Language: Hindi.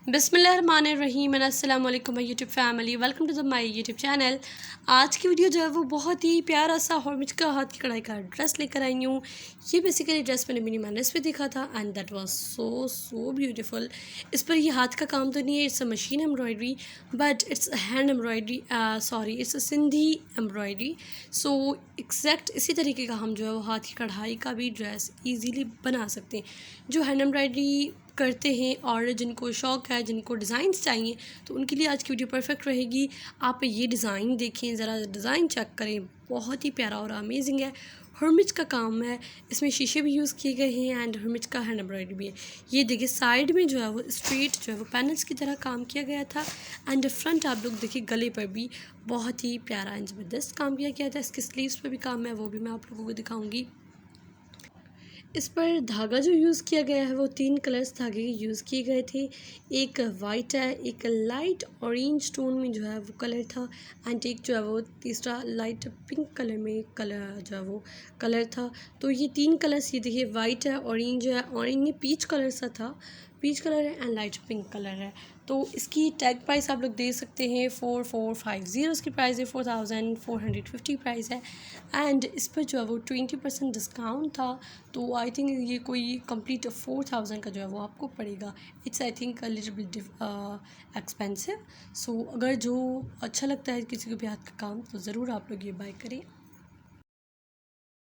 बिस्मिल्लाहिर्रहमानिर्रहीम अस्सलाम वालेकुम my YouTube family, welcome to the my YouTube channel. आज की वीडियो जो है वो बहुत ही प्यारा सा हॉर्मिज का हाथ की कढ़ाई का ड्रेस लेकर आई हूँ। ये बेसिकली ड्रेस मैंने मिनी मैनस पे देखा था and that was so beautiful. इस पर ये हाथ का काम तो नहीं है, it's a machine embroidery but it's hand embroidery, sorry it's a Sindhi embroidery. So exact इसी तरीके का हम जो है वो हाथ की कढ़ाई का भी ड्रेस ईजीली बना सकते हैं। जो हैंड एम्ब्रॉयडरी करते हैं और जिनको शौक़ है, जिनको डिज़ाइंस चाहिए, तो उनके लिए आज की वीडियो परफेक्ट रहेगी। आप ये डिज़ाइन देखें, ज़रा डिज़ाइन चेक करें, बहुत ही प्यारा और अमेजिंग है। हर्मिज का काम है, इसमें शीशे भी यूज़ किए गए हैं एंड हर्मिज का हैंड एम्ब्रॉयडरी भी है। ये देखिए साइड में जो है वो स्ट्रेट जो है वो पैनल्स की तरह काम किया गया था एंड फ्रंट आप लोग देखिए गले पर भी बहुत ही प्यारा एंड ज़बरदस्त काम किया गया था। इसके स्लीव्स पर भी काम है, वो भी मैं आप लोगों को दिखाऊँगी। इस पर धागा जो यूज़ किया गया है वो 3 कलर्स धागे के यूज़ किए गए थे। एक वाइट है, एक लाइट ऑरेंज टोन में जो है वो कलर था एंड एक जो है वो तीसरा लाइट पिंक कलर में कलर जो है वो कलर था। तो ये 3 कलर्स ये देखिए वाइट है, ऑरेंज है, ऑरेंज में पीच कलर सा था, पीच कलर है एंड लाइट पिंक कलर है। तो इसकी टैग प्राइस आप लोग दे सकते हैं 4450। इसकी प्राइस है 4450 प्राइस है एंड इस पर जो है वो 20% डिस्काउंट था। तो आई थिंक ये कोई कंप्लीट 4000 का जो है वो आपको पड़ेगा। It's I think a little bit expensive. So अगर जो अच्छा लगता है किसी को भी हाथ का काम तो ज़रूर आप लोग ये बाय करें।